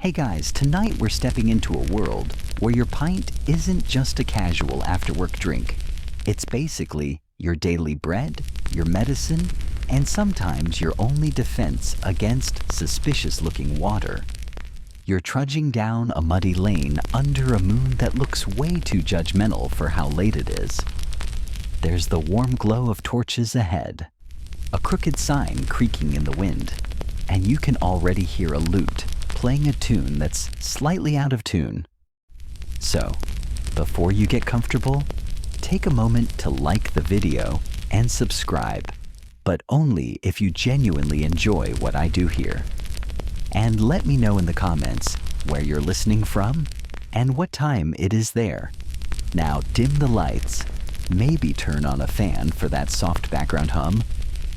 Hey guys, tonight we're stepping into a world where your pint isn't just a casual after-work drink. It's basically your daily bread, your medicine, and sometimes your only defense against suspicious-looking water. You're trudging down a muddy lane under a moon that looks way too judgmental for how late it is. There's the warm glow of torches ahead, a crooked sign creaking in the wind, and you can already hear a lute playing a tune that's slightly out of tune. So, before you get comfortable, take a moment to like the video and subscribe, but only if you genuinely enjoy what I do here. And let me know in the comments where you're listening from and what time it is there. Now dim the lights, maybe turn on a fan for that soft background hum,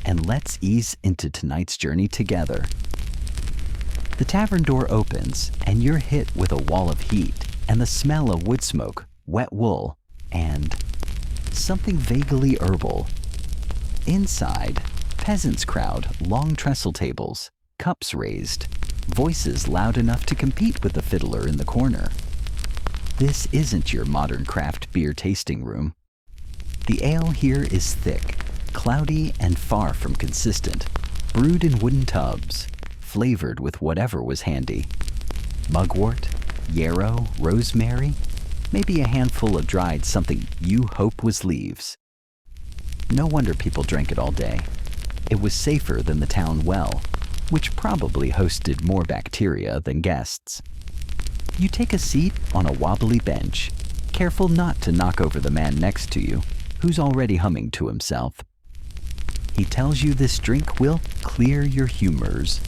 and let's ease into tonight's journey together. The tavern door opens, and you're hit with a wall of heat and the smell of wood smoke, wet wool, and something vaguely herbal. Inside, peasants crowd long trestle tables, cups raised, voices loud enough to compete with the fiddler in the corner. This isn't your modern craft beer tasting room. The ale here is thick, cloudy, and far from consistent, brewed in wooden tubs, flavored with whatever was handy. Mugwort, yarrow, rosemary, maybe a handful of dried something you hope was leaves. No wonder people drank it all day. It was safer than the town well, which probably hosted more bacteria than guests. You take a seat on a wobbly bench, careful not to knock over the man next to you, who's already humming to himself. He tells you this drink will clear your humors,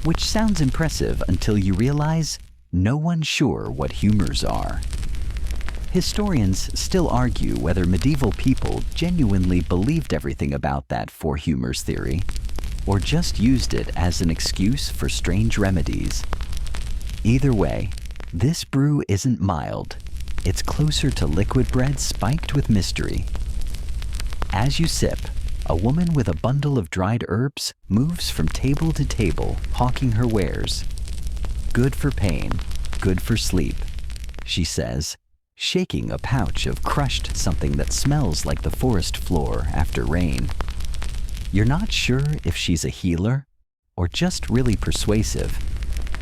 which sounds impressive until you realize no one's sure what humors are. Historians still argue whether medieval people genuinely believed everything about that four humors theory, or just used it as an excuse for strange remedies. Either way, this brew isn't mild. It's closer to liquid bread spiked with mystery. As you sip, a woman with a bundle of dried herbs moves from table to table, hawking her wares. Good for pain, good for sleep, she says, shaking a pouch of crushed something that smells like the forest floor after rain. You're not sure if she's a healer or just really persuasive,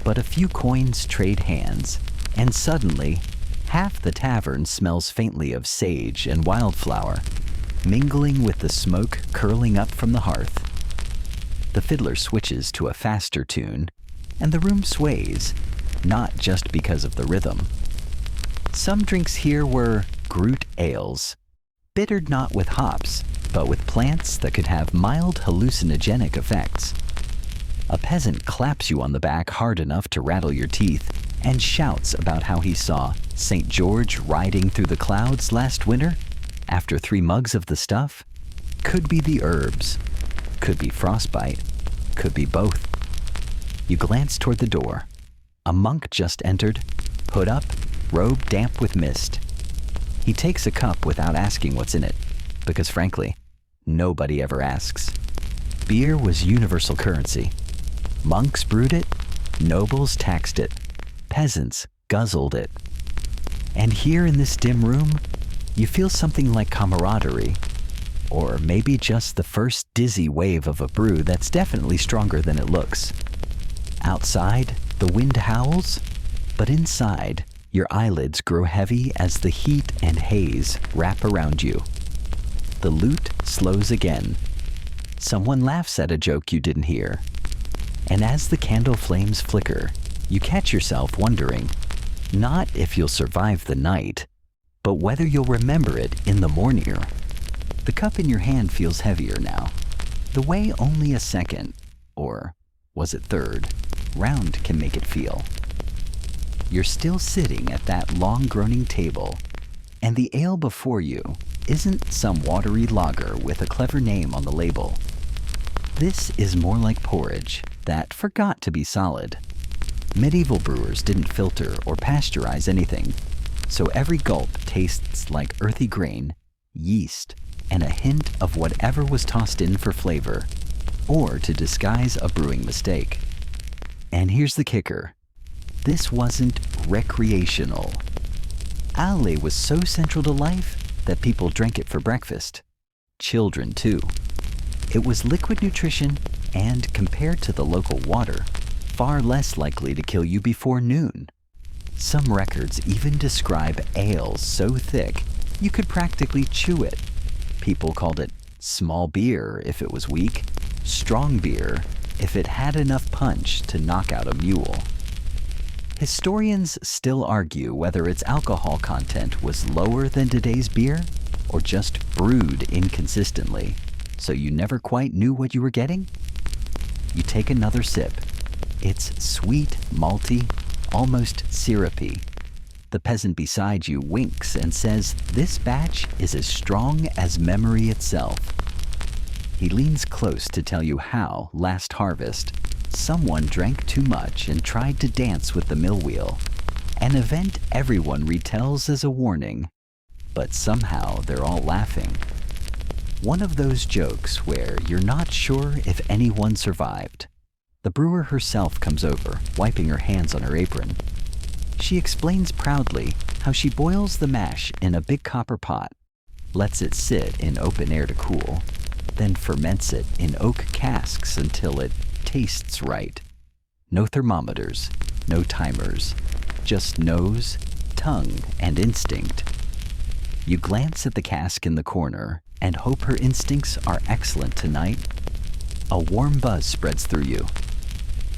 but a few coins trade hands, and suddenly, half the tavern smells faintly of sage and wildflower, mingling with the smoke curling up from the hearth. The fiddler switches to a faster tune, and the room sways, not just because of the rhythm. Some drinks here were Groot ales, bittered not with hops, but with plants that could have mild hallucinogenic effects. A peasant claps you on the back hard enough to rattle your teeth and shouts about how he saw St. George riding through the clouds last winter after 3 mugs of the stuff. Could be the herbs, could be frostbite, could be both. You glance toward the door. A monk just entered, hood up, robe damp with mist. He takes a cup without asking what's in it, because frankly, nobody ever asks. Beer was universal currency. Monks brewed it, nobles taxed it, peasants guzzled it. And here in this dim room, you feel something like camaraderie, or maybe just the first dizzy wave of a brew that's definitely stronger than it looks. Outside, the wind howls, but inside, your eyelids grow heavy as the heat and haze wrap around you. The lute slows again. Someone laughs at a joke you didn't hear. And as the candle flames flicker, you catch yourself wondering, not if you'll survive the night, but whether you'll remember it in the morning. The cup in your hand feels heavier now, the way only a second, or was it third, round can make it feel. You're still sitting at that long groaning table, and the ale before you isn't some watery lager with a clever name on the label. This is more like porridge that forgot to be solid. Medieval brewers didn't filter or pasteurize anything, so every gulp tastes like earthy grain, yeast, and a hint of whatever was tossed in for flavor, or to disguise a brewing mistake. And here's the kicker. This wasn't recreational. Ale was so central to life that people drank it for breakfast. Children, too. It was liquid nutrition and, compared to the local water, far less likely to kill you before noon. Some records even describe ale so thick you could practically chew it. People called it small beer if it was weak, strong beer if it had enough punch to knock out a mule. Historians still argue whether its alcohol content was lower than today's beer or just brewed inconsistently, so you never quite knew what you were getting. You take another sip. It's sweet, malty, almost syrupy. The peasant beside you winks and says this batch is as strong as memory itself. He leans close to tell you how, last harvest, someone drank too much and tried to dance with the mill wheel, an event everyone retells as a warning, but somehow they're all laughing. One of those jokes where you're not sure if anyone survived. The brewer herself comes over, wiping her hands on her apron. She explains proudly how she boils the mash in a big copper pot, lets it sit in open air to cool, then ferments it in oak casks until it tastes right. No thermometers, no timers, just nose, tongue, and instinct. You glance at the cask in the corner and hope her instincts are excellent tonight. A warm buzz spreads through you.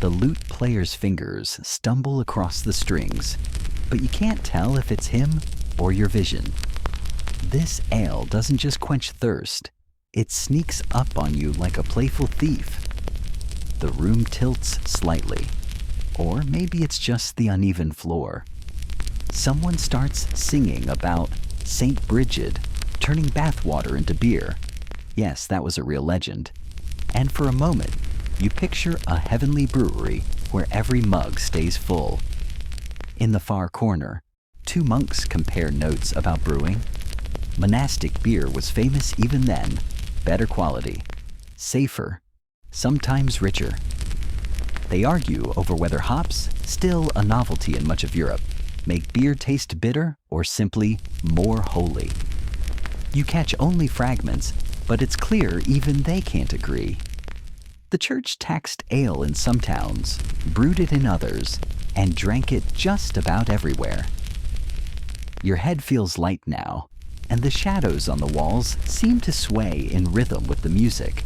The lute player's fingers stumble across the strings, but you can't tell if it's him or your vision. This ale doesn't just quench thirst, it sneaks up on you like a playful thief. The room tilts slightly, or maybe it's just the uneven floor. Someone starts singing about Saint Bridget turning bathwater into beer. Yes, that was a real legend. And for a moment, you picture a heavenly brewery where every mug stays full. In the far corner, two monks compare notes about brewing. Monastic beer was famous even then, better quality, safer, sometimes richer. They argue over whether hops, still a novelty in much of Europe, make beer taste bitter or simply more holy. You catch only fragments, but it's clear even they can't agree. The church taxed ale in some towns, brewed it in others, and drank it just about everywhere. Your head feels light now, and the shadows on the walls seem to sway in rhythm with the music.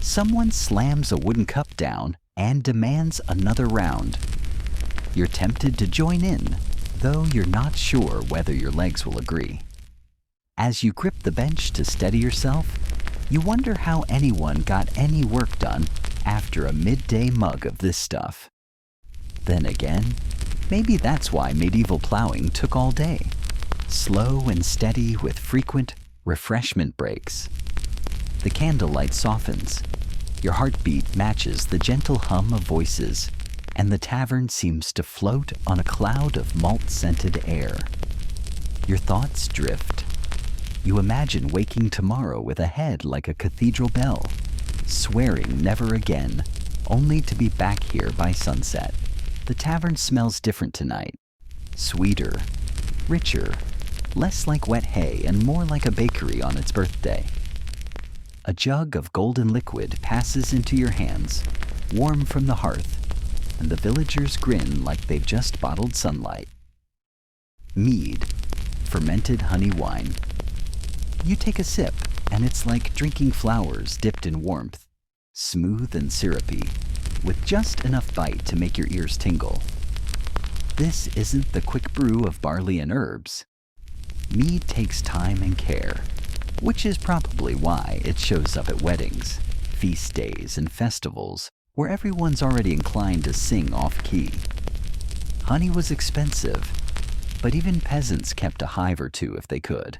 Someone slams a wooden cup down and demands another round. You're tempted to join in, though you're not sure whether your legs will agree. As you grip the bench to steady yourself, you wonder how anyone got any work done after a midday mug of this stuff. Then again, maybe that's why medieval plowing took all day. Slow and steady with frequent refreshment breaks. The candlelight softens. Your heartbeat matches the gentle hum of voices, and the tavern seems to float on a cloud of malt-scented air. Your thoughts drift. You imagine waking tomorrow with a head like a cathedral bell, swearing never again, only to be back here by sunset. The tavern smells different tonight. Sweeter, richer, less like wet hay and more like a bakery on its birthday. A jug of golden liquid passes into your hands, warm from the hearth, and the villagers grin like they've just bottled sunlight. Mead, fermented honey wine. You take a sip, and it's like drinking flowers dipped in warmth, smooth and syrupy, with just enough bite to make your ears tingle. This isn't the quick brew of barley and herbs. Mead takes time and care, which is probably why it shows up at weddings, feast days, and festivals where everyone's already inclined to sing off-key. Honey was expensive, but even peasants kept a hive or two if they could.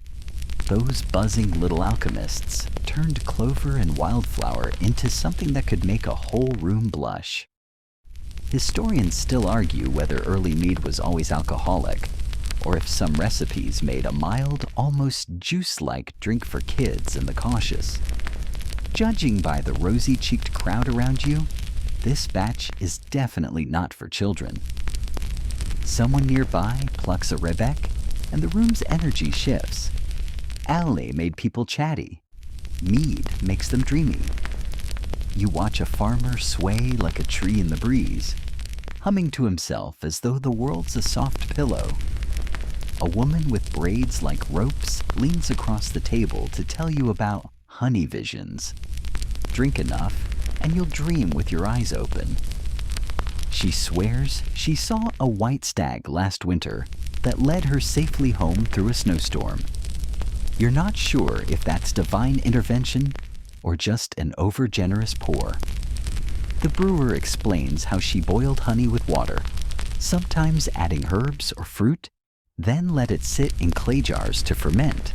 Those buzzing little alchemists turned clover and wildflower into something that could make a whole room blush. Historians still argue whether early mead was always alcoholic, or if some recipes made a mild, almost juice-like drink for kids and the cautious. Judging by the rosy-cheeked crowd around you, this batch is definitely not for children. Someone nearby plucks a rebec, and the room's energy shifts. Ale made people chatty. Mead makes them dreamy. You watch a farmer sway like a tree in the breeze, humming to himself as though the world's a soft pillow. A woman with braids like ropes leans across the table to tell you about honey visions. Drink enough, and you'll dream with your eyes open. She swears she saw a white stag last winter that led her safely home through a snowstorm. You're not sure if that's divine intervention or just an overgenerous pour. The brewer explains how she boiled honey with water, sometimes adding herbs or fruit, then let it sit in clay jars to ferment.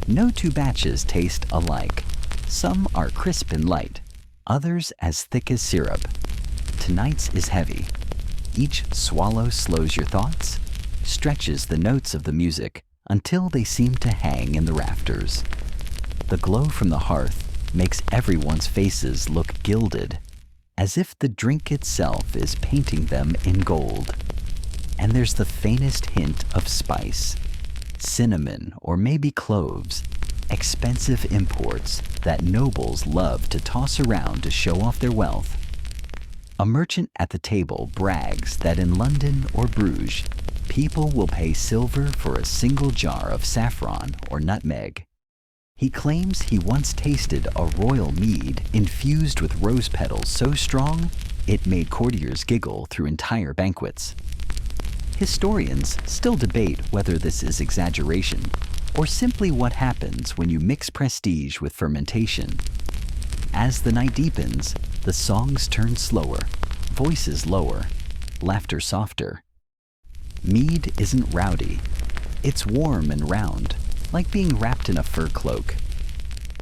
No two batches taste alike. Some are crisp and light, others as thick as syrup. Tonight's is heavy. Each swallow slows your thoughts, stretches the notes of the music until they seem to hang in the rafters. The glow from the hearth makes everyone's faces look gilded, as if the drink itself is painting them in gold. And there's the faintest hint of spice, cinnamon or maybe cloves, expensive imports that nobles love to toss around to show off their wealth. A merchant at the table brags that in London or Bruges, people will pay silver for a single jar of saffron or nutmeg. He claims he once tasted a royal mead infused with rose petals so strong it made courtiers giggle through entire banquets. Historians still debate whether this is exaggeration or simply what happens when you mix prestige with fermentation. As the night deepens, the songs turn slower, voices lower, laughter softer. Mead isn't rowdy. It's warm and round, like being wrapped in a fur cloak.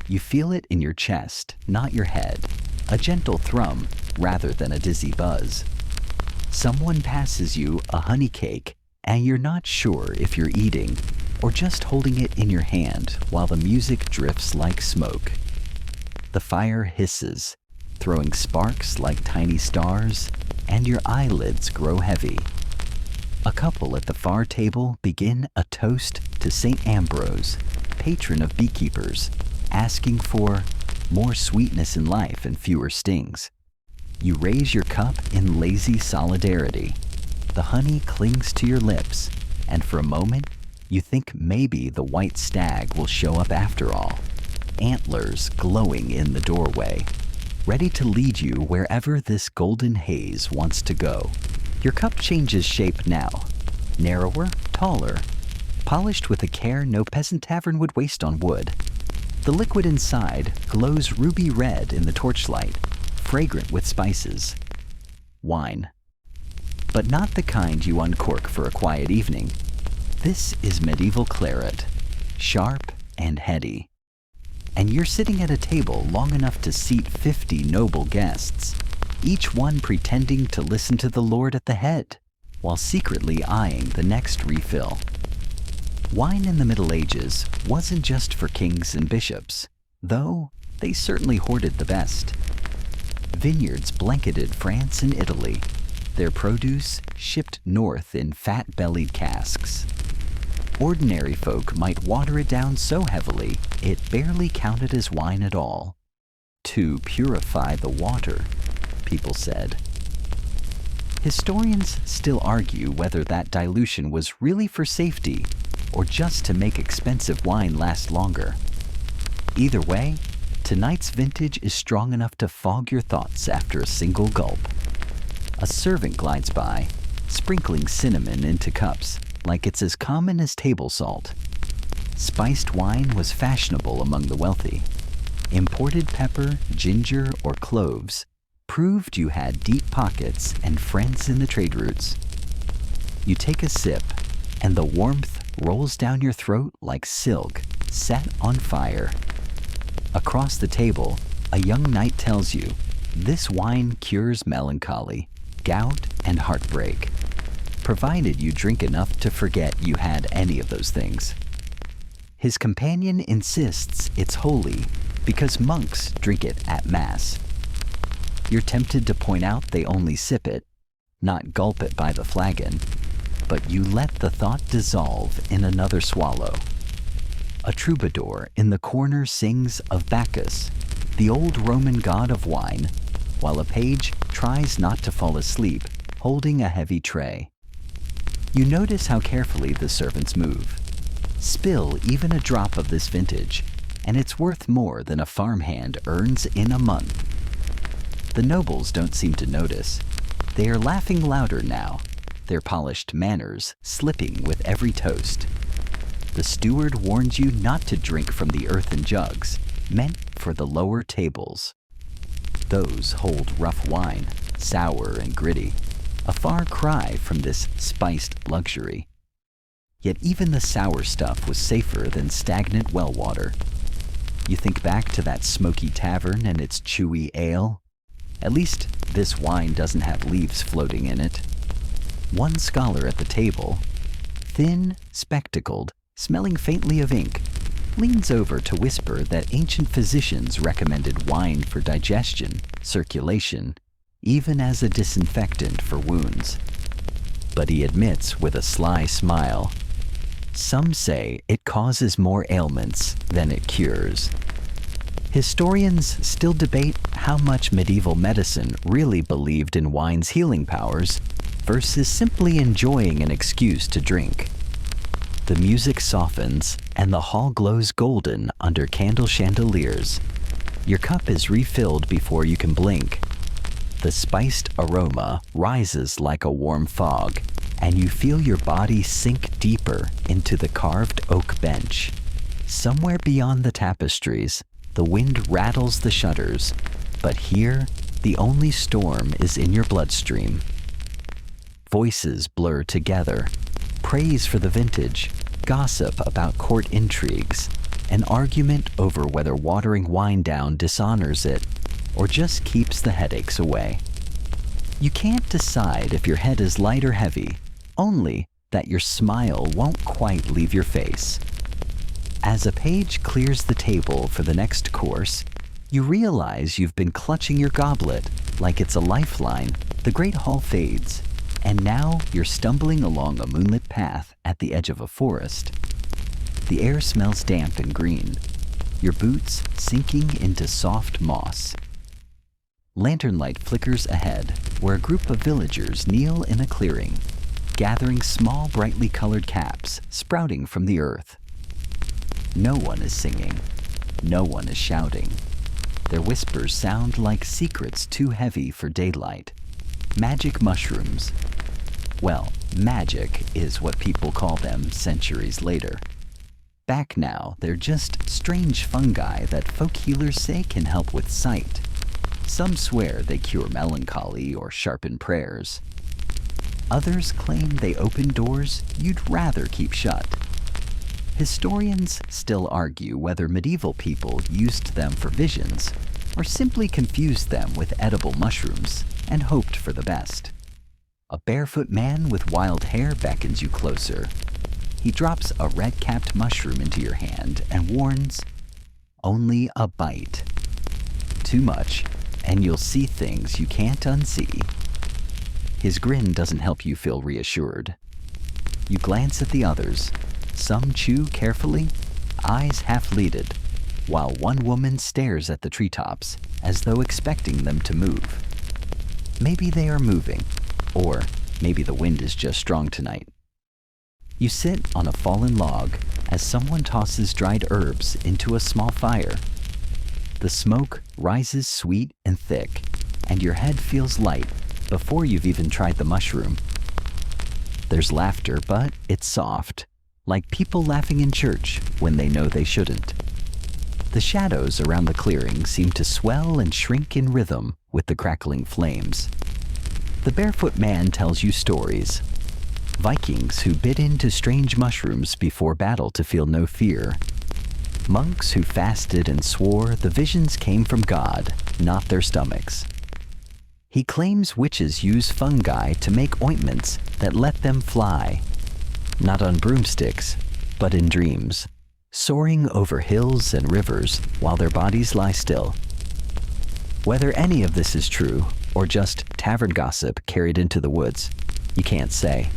You feel it in your chest, not your head, a gentle thrum rather than a dizzy buzz. Someone passes you a honey cake, and you're not sure if you're eating or just holding it in your hand while the music drifts like smoke. The fire hisses, throwing sparks like tiny stars, and your eyelids grow heavy. A couple at the far table begin a toast to St. Ambrose, patron of beekeepers, asking for more sweetness in life and fewer stings. You raise your cup in lazy solidarity. The honey clings to your lips, and for a moment, you think maybe the white stag will show up after all, antlers glowing in the doorway, ready to lead you wherever this golden haze wants to go. Your cup changes shape now, narrower, taller, polished with a care no peasant tavern would waste on wood. The liquid inside glows ruby red in the torchlight, fragrant with spices. Wine. But not the kind you uncork for a quiet evening. This is medieval claret, sharp and heady. And you're sitting at a table long enough to seat 50 noble guests, each one pretending to listen to the Lord at the head, while secretly eyeing the next refill. Wine in the Middle Ages wasn't just for kings and bishops, though they certainly hoarded the best. Vineyards blanketed France and Italy, their produce shipped north in fat-bellied casks. Ordinary folk might water it down so heavily it barely counted as wine at all. To purify the water, people said. Historians still argue whether that dilution was really for safety or just to make expensive wine last longer. Either way, tonight's vintage is strong enough to fog your thoughts after a single gulp. A servant glides by, sprinkling cinnamon into cups like it's as common as table salt. Spiced wine was fashionable among the wealthy. Imported pepper, ginger, or cloves proved you had deep pockets and friends in the trade routes. You take a sip, and the warmth rolls down your throat like silk set on fire. Across the table, a young knight tells you, this wine cures melancholy, gout, and heartbreak, provided you drink enough to forget you had any of those things. His companion insists it's holy because monks drink it at Mass. You're tempted to point out they only sip it, not gulp it by the flagon, but you let the thought dissolve in another swallow. A troubadour in the corner sings of Bacchus, the old Roman god of wine, while a page tries not to fall asleep, holding a heavy tray. You notice how carefully the servants move. Spill even a drop of this vintage, and it's worth more than a farmhand earns in a month. The nobles don't seem to notice. They are laughing louder now, their polished manners slipping with every toast. The steward warns you not to drink from the earthen jugs, meant for the lower tables. Those hold rough wine, sour and gritty, a far cry from this spiced luxury. Yet even the sour stuff was safer than stagnant well water. You think back to that smoky tavern and its chewy ale. At least this wine doesn't have leaves floating in it. One scholar at the table, thin, spectacled, smelling faintly of ink, leans over to whisper that ancient physicians recommended wine for digestion, circulation, even as a disinfectant for wounds. But he admits with a sly smile, some say it causes more ailments than it cures. Historians still debate how much medieval medicine really believed in wine's healing powers versus simply enjoying an excuse to drink. The music softens and the hall glows golden under candle chandeliers. Your cup is refilled before you can blink. The spiced aroma rises like a warm fog, and you feel your body sink deeper into the carved oak bench. Somewhere beyond the tapestries, the wind rattles the shutters, but here, the only storm is in your bloodstream. Voices blur together, praise for the vintage, gossip about court intrigues, an argument over whether watering wine down dishonors it or just keeps the headaches away. You can't decide if your head is light or heavy, only that your smile won't quite leave your face. As a page clears the table for the next course, you realize you've been clutching your goblet like it's a lifeline. The great hall fades, and now you're stumbling along a moonlit path at the edge of a forest. The air smells damp and green, your boots sinking into soft moss. Lantern light flickers ahead, where a group of villagers kneel in a clearing, gathering small brightly colored caps sprouting from the earth. No one is singing, no one is shouting. Their whispers sound like secrets too heavy for daylight. Magic mushrooms. Well, magic is what people call them centuries later. Back now, they're just strange fungi that folk healers say can help with sight. Some swear they cure melancholy or sharpen prayers. Others claim they open doors you'd rather keep shut. Historians still argue whether medieval people used them for visions or simply confused them with edible mushrooms and hoped for the best. A barefoot man with wild hair beckons you closer. He drops a red-capped mushroom into your hand and warns, "Only a bite. Too much, and you'll see things you can't unsee." His grin doesn't help you feel reassured. You glance at the others. Some chew carefully, eyes half-lidded, while one woman stares at the treetops as though expecting them to move. Maybe they are moving, or maybe the wind is just strong tonight. You sit on a fallen log as someone tosses dried herbs into a small fire. The smoke rises sweet and thick, and your head feels light before you've even tried the mushroom. There's laughter, but it's soft, like people laughing in church when they know they shouldn't. The shadows around the clearing seem to swell and shrink in rhythm with the crackling flames. The barefoot man tells you stories. Vikings who bit into strange mushrooms before battle to feel no fear. Monks who fasted and swore the visions came from God, not their stomachs. He claims witches use fungi to make ointments that let them fly, not on broomsticks, but in dreams, soaring over hills and rivers while their bodies lie still. Whether any of this is true or just tavern gossip carried into the woods, you can't say.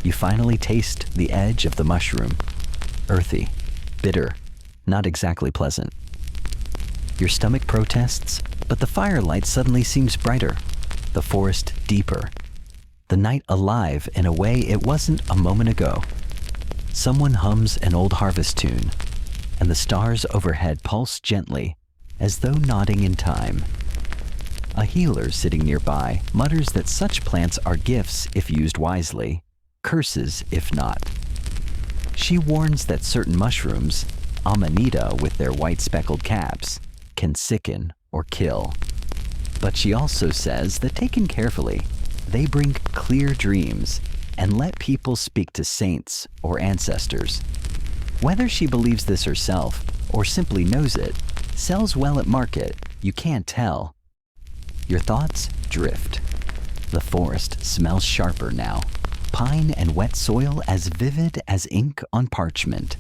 You finally taste the edge of the mushroom. Earthy, bitter, not exactly pleasant. Your stomach protests, but the firelight suddenly seems brighter, the forest deeper, the night alive in a way it wasn't a moment ago. Someone hums an old harvest tune, and the stars overhead pulse gently, as though nodding in time. A healer sitting nearby mutters that such plants are gifts if used wisely, curses if not. She warns that certain mushrooms, amanita with their white speckled caps, can sicken or kill. But she also says that taken carefully, they bring clear dreams and let people speak to saints or ancestors. Whether she believes this herself or simply knows it, sells well at market, you can't tell. Your thoughts drift. The forest smells sharper now, pine and wet soil as vivid as ink on parchment.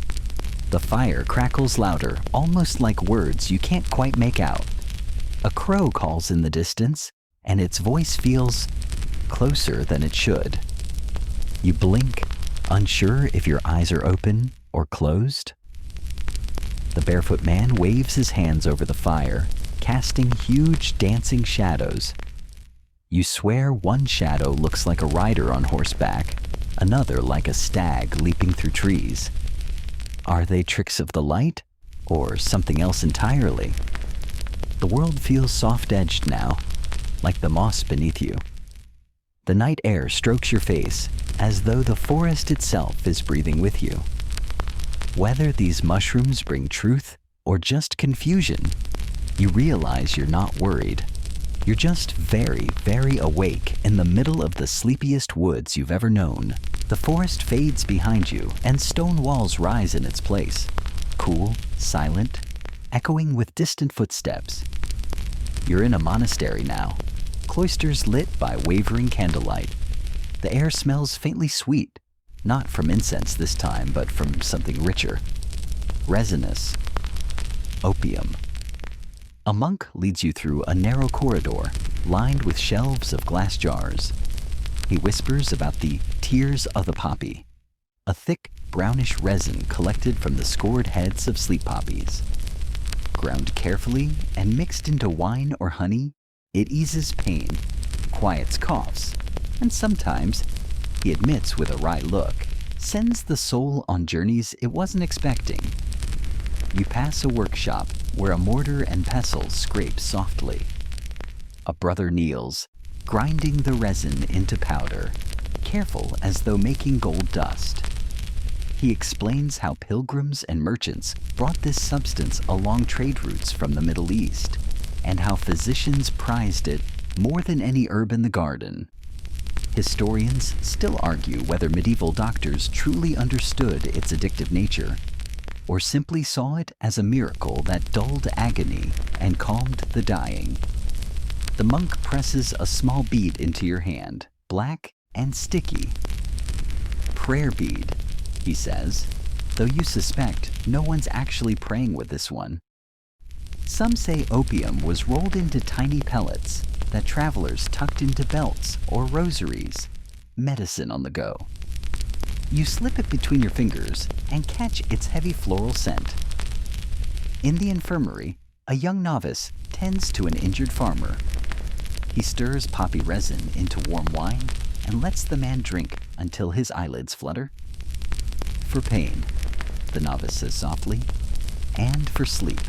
The fire crackles louder, almost like words you can't quite make out. A crow calls in the distance, and its voice feels closer than it should. You blink, unsure if your eyes are open or closed. The barefoot man waves his hands over the fire, casting huge dancing shadows. You swear one shadow looks like a rider on horseback, another like a stag leaping through trees. Are they tricks of the light, or something else entirely? The world feels soft-edged now, like the moss beneath you. The night air strokes your face, as though the forest itself is breathing with you. Whether these mushrooms bring truth or just confusion, you realize you're not worried. You're just very, very awake in the middle of the sleepiest woods you've ever known. The forest fades behind you, and stone walls rise in its place, cool, silent, echoing with distant footsteps. You're in a monastery now, cloisters lit by wavering candlelight. The air smells faintly sweet, not from incense this time, but from something richer. Resinous. Opium. A monk leads you through a narrow corridor lined with shelves of glass jars. He whispers about the tears of the poppy, a thick brownish resin collected from the scored heads of sleep poppies. Ground carefully and mixed into wine or honey, it eases pain, quiets coughs, and sometimes, he admits with a wry look, sends the soul on journeys it wasn't expecting. You pass a workshop where a mortar and pestle scrape softly. A brother kneels, grinding the resin into powder, careful as though making gold dust. He explains how pilgrims and merchants brought this substance along trade routes from the Middle East, and how physicians prized it more than any herb in the garden. Historians still argue whether medieval doctors truly understood its addictive nature, or simply saw it as a miracle that dulled agony and calmed the dying. The monk presses a small bead into your hand, black and sticky. Prayer bead, he says, though you suspect no one's actually praying with this one. Some say opium was rolled into tiny pellets that travelers tucked into belts or rosaries, medicine on the go. You slip it between your fingers and catch its heavy floral scent. In the infirmary, a young novice tends to an injured farmer. He stirs poppy resin into warm wine and lets the man drink until his eyelids flutter. For pain, the novice says softly, and for sleep.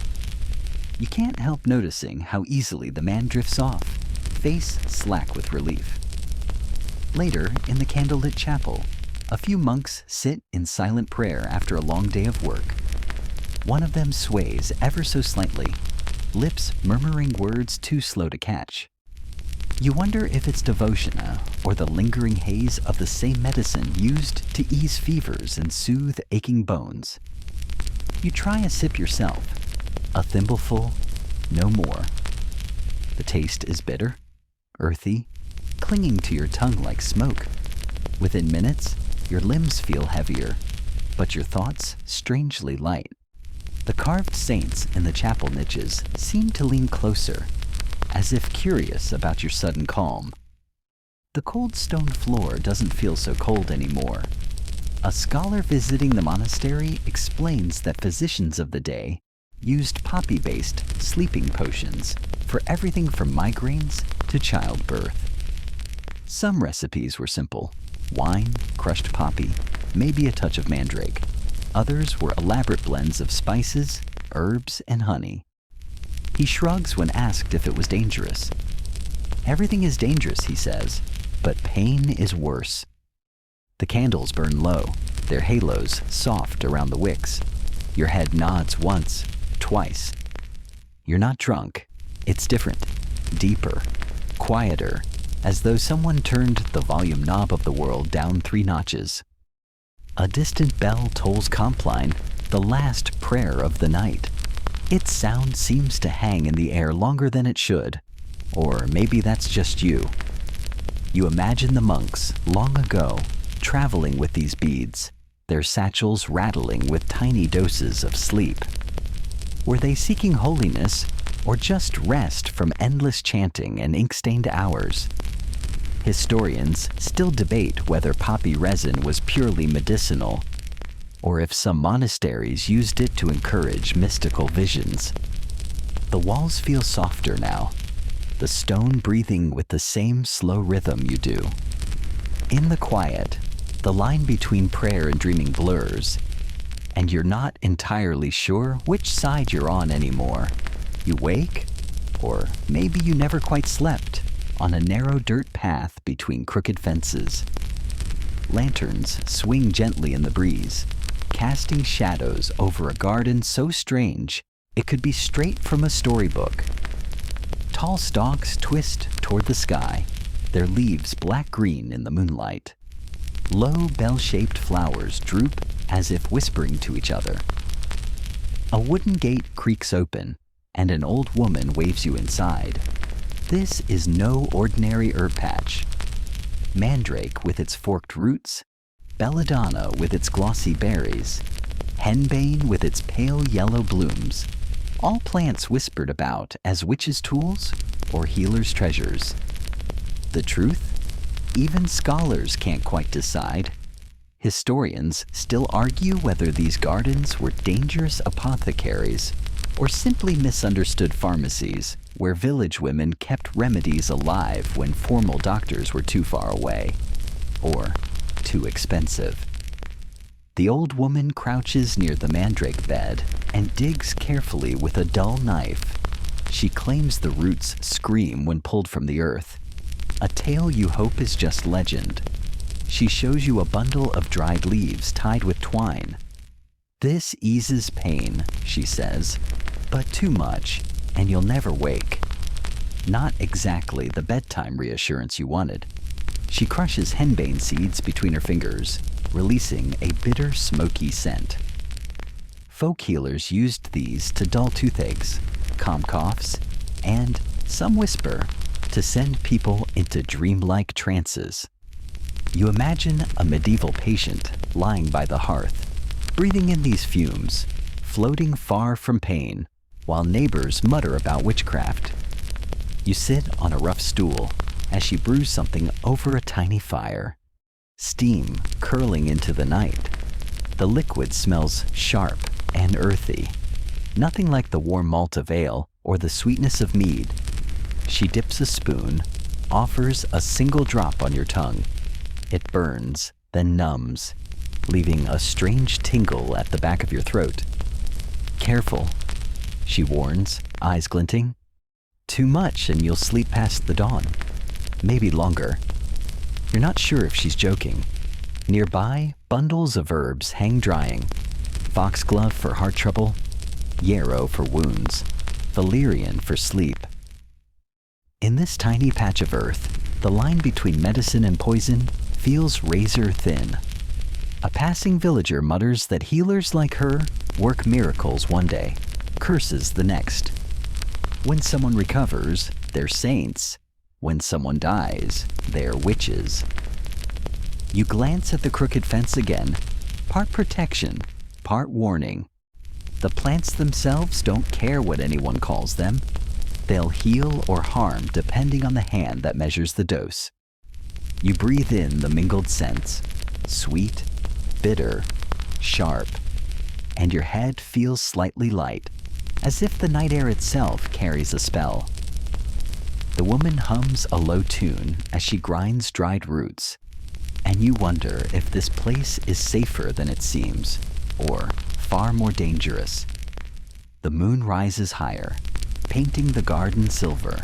You can't help noticing how easily the man drifts off, face slack with relief. Later, in the candlelit chapel, a few monks sit in silent prayer after a long day of work. One of them sways ever so slightly, lips murmuring words too slow to catch. You wonder if it's devotiona or the lingering haze of the same medicine used to ease fevers and soothe aching bones. You try a sip yourself, a thimbleful, no more. The taste is bitter, earthy, clinging to your tongue like smoke. Within minutes, your limbs feel heavier, but your thoughts strangely light. The carved saints in the chapel niches seem to lean closer, as if curious about your sudden calm. the cold stone floor doesn't feel so cold anymore. A scholar visiting the monastery explains that physicians of the day used poppy-based sleeping potions for everything from migraines to childbirth. Some recipes were simple: wine, crushed poppy, maybe a touch of mandrake. Others were elaborate blends of spices, herbs, and honey. He shrugs when asked if it was dangerous. Everything is dangerous, he says, but pain is worse. The candles burn low, their halos soft around the wicks. Your head nods once, twice. You're not drunk. It's different, deeper, quieter, as though someone turned the volume knob of the world down 3 notches. A distant bell tolls Compline, the last prayer of the night. Its sound seems to hang in the air longer than it should. Or maybe that's just you. You imagine the monks, long ago, traveling with these beads, their satchels rattling with tiny doses of sleep. Were they seeking holiness or just rest from endless chanting and ink-stained hours? Historians still debate whether poppy resin was purely medicinal, or if some monasteries used it to encourage mystical visions. The walls feel softer now, the stone breathing with the same slow rhythm you do. In the quiet, the line between prayer and dreaming blurs, and you're not entirely sure which side you're on anymore. You wake, or maybe you never quite slept, on a narrow dirt path between crooked fences. Lanterns swing gently in the breeze, casting shadows over a garden so strange it could be straight from a storybook. Tall stalks twist toward the sky, their leaves black-green in the moonlight. Low bell-shaped flowers droop as if whispering to each other. A wooden gate creaks open, and an old woman waves you inside. This is no ordinary herb patch. Mandrake with its forked roots, belladonna with its glossy berries, henbane with its pale yellow blooms, all plants whispered about as witches' tools or healers' treasures. The truth? Even scholars can't quite decide. Historians still argue whether these gardens were dangerous apothecaries or simply misunderstood pharmacies where village women kept remedies alive when formal doctors were too far away or too expensive. The old woman crouches near the mandrake bed and digs carefully with a dull knife. She claims the roots scream when pulled from the earth, a tale you hope is just legend. She shows you a bundle of dried leaves tied with twine. This eases pain, she says, but too much, and you'll never wake. Not exactly the bedtime reassurance you wanted. She crushes henbane seeds between her fingers, releasing a bitter, smoky scent. Folk healers used these to dull toothaches, calm coughs, and, some whisper, to send people into dreamlike trances. You imagine a medieval patient lying by the hearth, breathing in these fumes, floating far from pain, while neighbors mutter about witchcraft. You sit on a rough stool as she brews something over a tiny fire, steam curling into the night. The liquid smells sharp and earthy, nothing like the warm malt of ale or the sweetness of mead. She dips a spoon, offers a single drop on your tongue. It burns, then numbs, leaving a strange tingle at the back of your throat. Careful, she warns, eyes glinting. Too much and you'll sleep past the dawn. Maybe longer. You're not sure if she's joking. Nearby, bundles of herbs hang drying. Foxglove for heart trouble, yarrow for wounds, valerian for sleep. In this tiny patch of earth, the line between medicine and poison feels razor thin. A passing villager mutters that healers like her work miracles one day, curses the next. When someone recovers, they're saints. When someone dies, they're witches. You glance at the crooked fence again, part protection, part warning. The plants themselves don't care what anyone calls them. They'll heal or harm depending on the hand that measures the dose. You breathe in the mingled scents, sweet, bitter, sharp, and your head feels slightly light, as if the night air itself carries a spell. The woman hums a low tune as she grinds dried roots, and you wonder if this place is safer than it seems, or far more dangerous. The moon rises higher, painting the garden silver.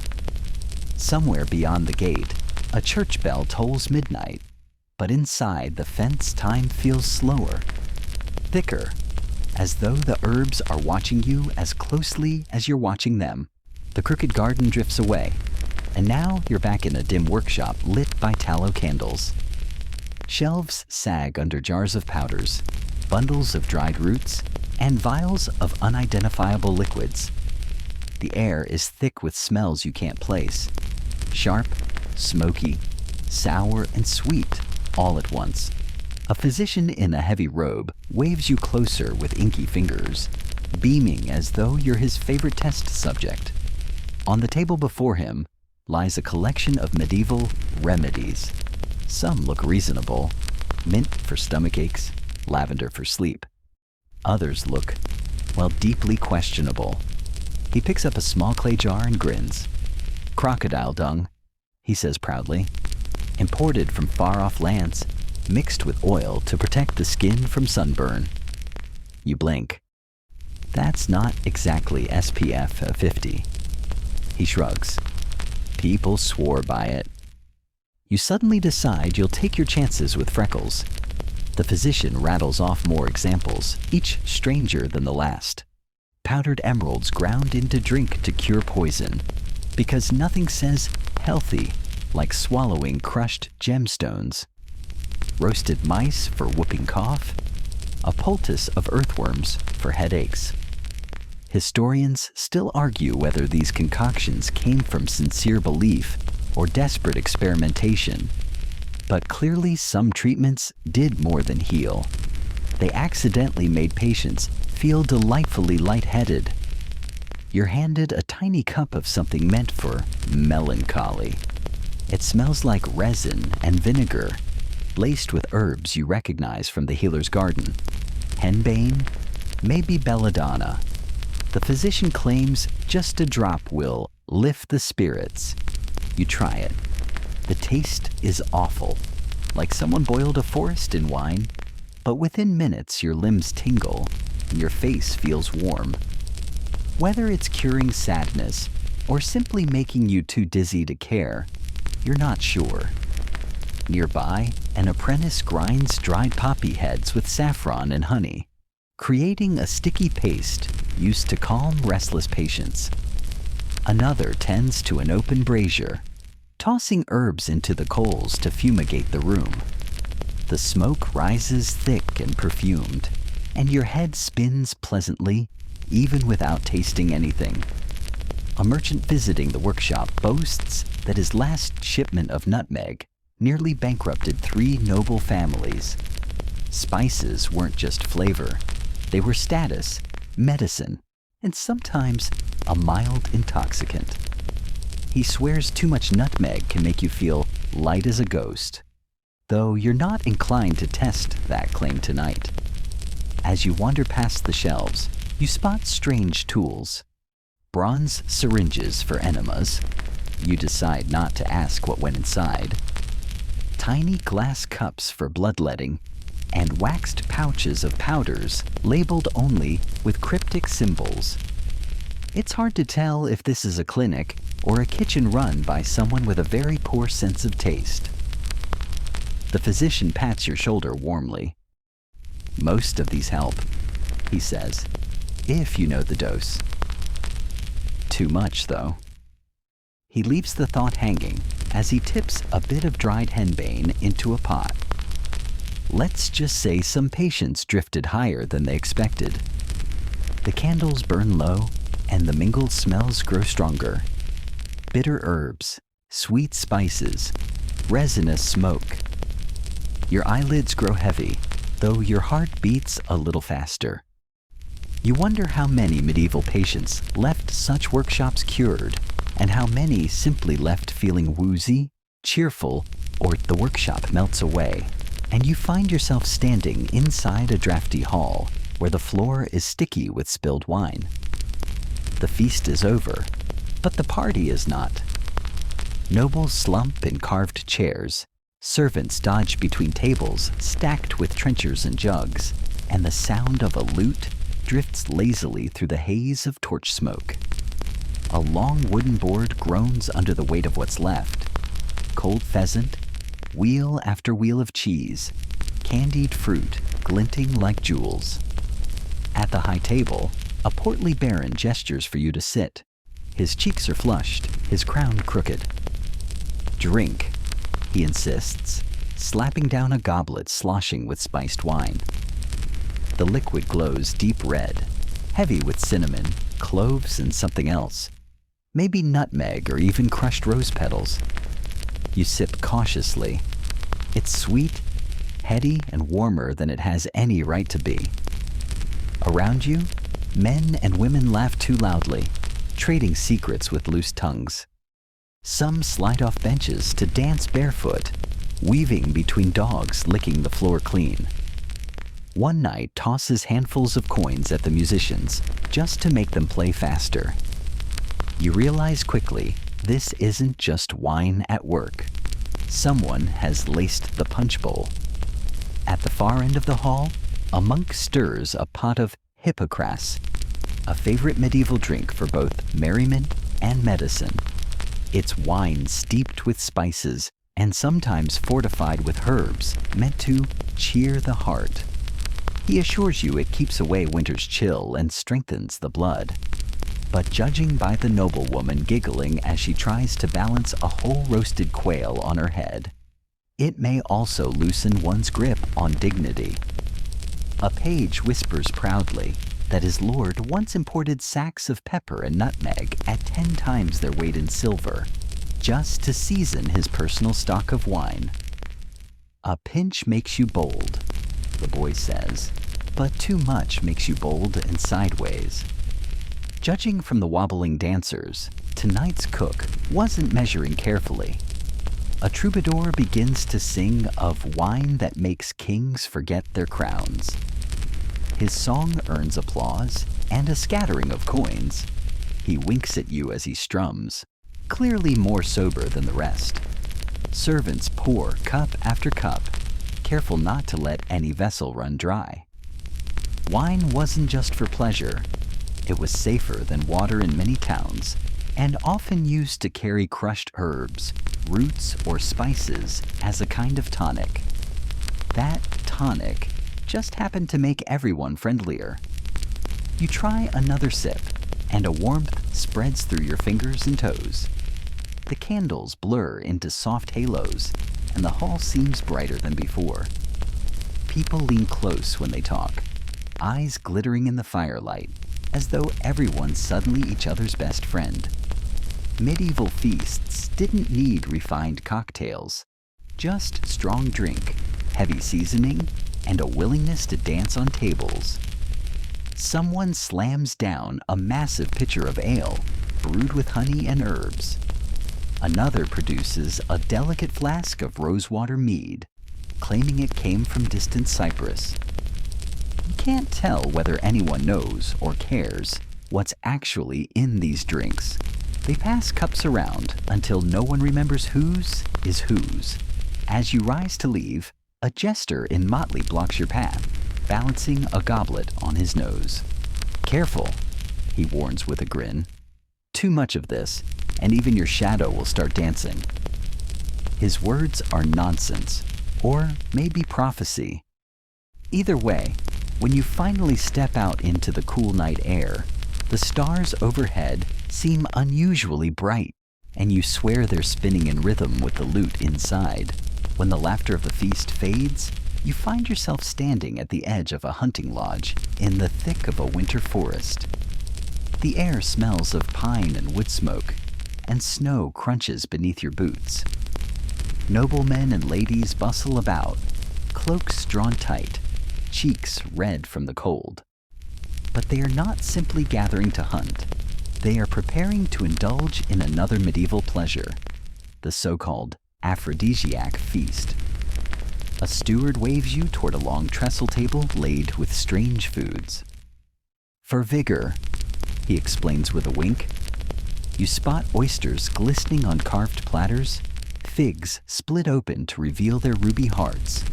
Somewhere beyond the gate, a church bell tolls midnight, but inside the fence time feels slower, thicker, as though the herbs are watching you as closely as you're watching them. The crooked garden drifts away, and now you're back in a dim workshop lit by tallow candles. Shelves sag under jars of powders, bundles of dried roots, and vials of unidentifiable liquids. The air is thick with smells you can't place. Sharp, smoky, sour, and sweet all at once. A physician in a heavy robe waves you closer with inky fingers, beaming as though you're his favorite test subject. On the table before him lies a collection of medieval remedies. Some look reasonable: mint for stomach aches, lavender for sleep. Others look, well, deeply questionable. He picks up a small clay jar and grins. Crocodile dung, he says proudly, imported from far-off lands, mixed with oil to protect the skin from sunburn. You blink. That's not exactly SPF 50. He shrugs. People swore by it. You suddenly decide you'll take your chances with Freckles. The physician rattles off more examples, each stranger than the last. Powdered emeralds ground into drink to cure poison, because nothing says healthy like swallowing crushed gemstones. Roasted mice for whooping cough, a poultice of earthworms for headaches. Historians still argue whether these concoctions came from sincere belief or desperate experimentation, but clearly some treatments did more than heal. They accidentally made patients feel delightfully lightheaded. You're handed a tiny cup of something meant for melancholy. It smells like resin and vinegar, laced with herbs you recognize from the healer's garden. Henbane, maybe belladonna. The physician claims just a drop will lift the spirits. You try it. The taste is awful, like someone boiled a forest in wine, but within minutes your limbs tingle and your face feels warm. Whether it's curing sadness or simply making you too dizzy to care, you're not sure. Nearby, an apprentice grinds dried poppy heads with saffron and honey, creating a sticky paste used to calm restless patients. Another tends to an open brazier, tossing herbs into the coals to fumigate the room. The smoke rises thick and perfumed, and your head spins pleasantly, even without tasting anything. A merchant visiting the workshop boasts that his last shipment of nutmeg nearly bankrupted 3 noble families. Spices weren't just flavor. They were status, medicine, and sometimes a mild intoxicant. He swears too much nutmeg can make you feel light as a ghost, though you're not inclined to test that claim tonight. As you wander past the shelves, you spot strange tools. Bronze syringes for enemas. You decide not to ask what went inside. Tiny glass cups for bloodletting, and waxed pouches of powders labeled only with cryptic symbols. It's hard to tell if this is a clinic or a kitchen run by someone with a very poor sense of taste. The physician pats your shoulder warmly. Most of these help, he says, if you know the dose. Too much, though. He leaves the thought hanging as he tips a bit of dried henbane into a pot. Let's just say some patients drifted higher than they expected. The candles burn low, and the mingled smells grow stronger. Bitter herbs, sweet spices, resinous smoke. Your eyelids grow heavy, though your heart beats a little faster. You wonder how many medieval patients left such workshops cured, and how many simply left feeling woozy, cheerful, or the workshop melts away, and you find yourself standing inside a drafty hall where the floor is sticky with spilled wine. The feast is over, but the party is not. Nobles slump in carved chairs, servants dodge between tables stacked with trenchers and jugs, and the sound of a lute drifts lazily through the haze of torch smoke. A long wooden board groans under the weight of what's left. Cold pheasant, wheel after wheel of cheese, candied fruit glinting like jewels. At the high table, a portly baron gestures for you to sit. His cheeks are flushed, his crown crooked. "Drink," he insists, slapping down a goblet sloshing with spiced wine. The liquid glows deep red, heavy with cinnamon, cloves, and something else. Maybe nutmeg or even crushed rose petals. You sip cautiously. It's sweet, heady, and warmer than it has any right to be. Around you, men and women laugh too loudly, trading secrets with loose tongues. Some slide off benches to dance barefoot, weaving between dogs licking the floor clean. One knight tosses handfuls of coins at the musicians just to make them play faster. You realize quickly this isn't just wine at work. Someone has laced the punch bowl. At the far end of the hall, a monk stirs a pot of hippocras, a favorite medieval drink for both merriment and medicine. It's wine steeped with spices and sometimes fortified with herbs meant to cheer the heart. He assures you it keeps away winter's chill and strengthens the blood. But judging by the noblewoman giggling as she tries to balance a whole roasted quail on her head, it may also loosen one's grip on dignity. A page whispers proudly that his lord once imported sacks of pepper and nutmeg at 10 times their weight in silver, just to season his personal stock of wine. "A pinch makes you bold," the boy says, "but too much makes you bold and sideways." Judging from the wobbling dancers, tonight's cook wasn't measuring carefully. A troubadour begins to sing of wine that makes kings forget their crowns. His song earns applause and a scattering of coins. He winks at you as he strums, clearly more sober than the rest. Servants pour cup after cup, careful not to let any vessel run dry. Wine wasn't just for pleasure. It was safer than water in many towns, and often used to carry crushed herbs, roots, or spices as a kind of tonic. That tonic just happened to make everyone friendlier. You try another sip, and a warmth spreads through your fingers and toes. The candles blur into soft halos, and the hall seems brighter than before. People lean close when they talk, eyes glittering in the firelight, as though everyone's suddenly each other's best friend. Medieval feasts didn't need refined cocktails, just strong drink, heavy seasoning, and a willingness to dance on tables. Someone slams down a massive pitcher of ale, brewed with honey and herbs. Another produces a delicate flask of rosewater mead, claiming it came from distant Cyprus. You can't tell whether anyone knows or cares what's actually in these drinks. They pass cups around until no one remembers whose is whose. As you rise to leave, a jester in motley blocks your path, balancing a goblet on his nose. "Careful," he warns with a grin. "Too much of this, and even your shadow will start dancing." His words are nonsense, or maybe prophecy. Either way, when you finally step out into the cool night air, the stars overhead seem unusually bright, and you swear they're spinning in rhythm with the lute inside. When the laughter of the feast fades, you find yourself standing at the edge of a hunting lodge in the thick of a winter forest. The air smells of pine and wood smoke, and snow crunches beneath your boots. Noblemen and ladies bustle about, cloaks drawn tight, cheeks red from the cold. But they are not simply gathering to hunt. They are preparing to indulge in another medieval pleasure, the so-called aphrodisiac feast. A steward waves you toward a long trestle table laid with strange foods. For vigor, he explains with a wink. You spot oysters glistening on carved platters, figs split open to reveal their ruby hearts,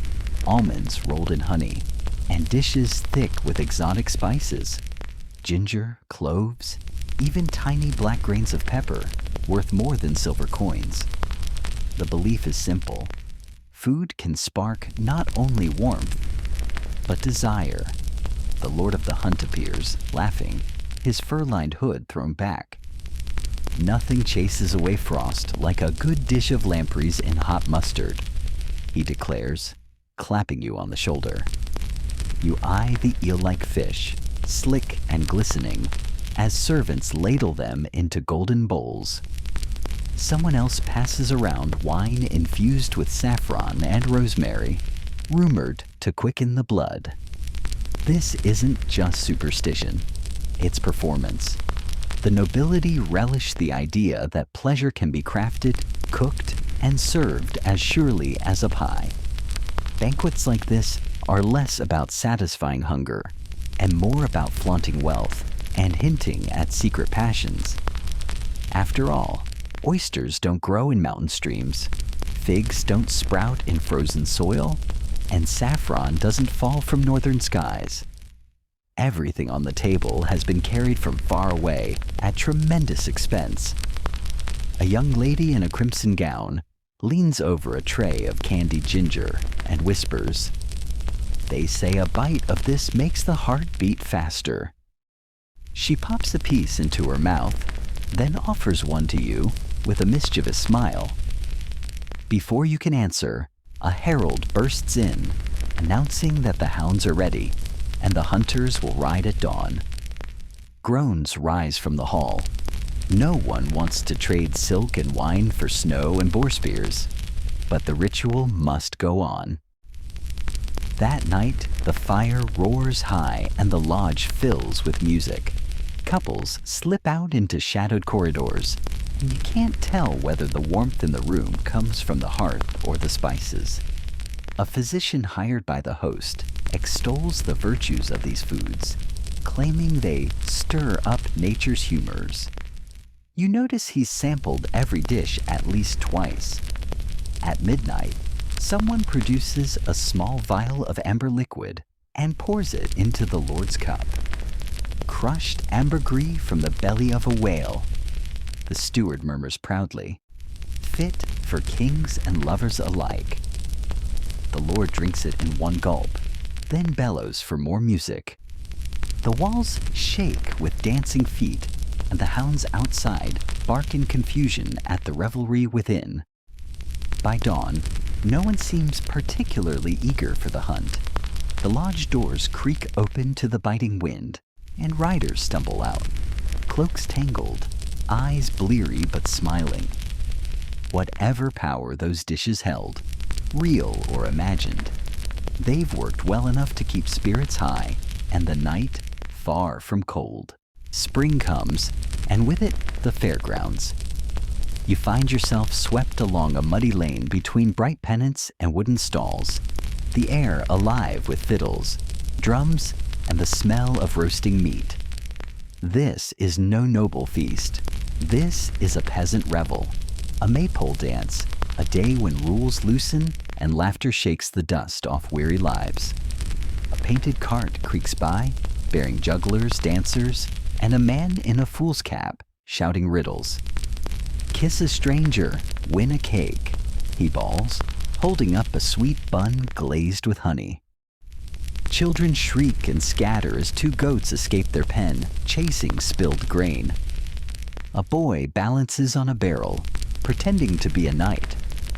almonds rolled in honey, and dishes thick with exotic spices, ginger, cloves, even tiny black grains of pepper, worth more than silver coins. The belief is simple. Food can spark not only warmth, but desire. The Lord of the Hunt appears, laughing, his fur-lined hood thrown back. Nothing chases away frost like a good dish of lampreys in hot mustard, he declares, clapping you on the shoulder. You eye the eel-like fish, slick and glistening, as servants ladle them into golden bowls. Someone else passes around wine infused with saffron and rosemary, rumored to quicken the blood. This isn't just superstition, it's performance. The nobility relish the idea that pleasure can be crafted, cooked, and served as surely as a pie. Banquets like this are less about satisfying hunger and more about flaunting wealth and hinting at secret passions. After all, oysters don't grow in mountain streams, figs don't sprout in frozen soil, and saffron doesn't fall from northern skies. Everything on the table has been carried from far away at tremendous expense. A young lady in a crimson gown leans over a tray of candied ginger and whispers, "They say a bite of this makes the heart beat faster." She pops a piece into her mouth, then offers one to you with a mischievous smile. Before you can answer, a herald bursts in, announcing that the hounds are ready and the hunters will ride at dawn. Groans rise from the hall. No one wants to trade silk and wine for snow and boar spears, but the ritual must go on. That night, the fire roars high and the lodge fills with music. Couples slip out into shadowed corridors, and you can't tell whether the warmth in the room comes from the hearth or the spices. A physician hired by the host extols the virtues of these foods, claiming they stir up nature's humors. You notice he's sampled every dish at least twice. At midnight, someone produces a small vial of amber liquid and pours it into the Lord's cup. Crushed ambergris from the belly of a whale, the steward murmurs proudly, fit for kings and lovers alike. The Lord drinks it in one gulp, then bellows for more music. The walls shake with dancing feet, and the hounds outside bark in confusion at the revelry within. By dawn, no one seems particularly eager for the hunt. The lodge doors creak open to the biting wind, and riders stumble out, cloaks tangled, eyes bleary but smiling. Whatever power those dishes held, real or imagined, they've worked well enough to keep spirits high and the night far from cold. Spring comes, and with it, the fairgrounds. You find yourself swept along a muddy lane between bright pennants and wooden stalls, the air alive with fiddles, drums, and the smell of roasting meat. This is no noble feast. This is a peasant revel, a maypole dance, a day when rules loosen and laughter shakes the dust off weary lives. A painted cart creaks by, bearing jugglers, dancers, and a man in a fool's cap shouting riddles. "Kiss a stranger, win a cake," he bawls, holding up a sweet bun glazed with honey. Children shriek and scatter as two goats escape their pen, chasing spilled grain. A boy balances on a barrel, pretending to be a knight,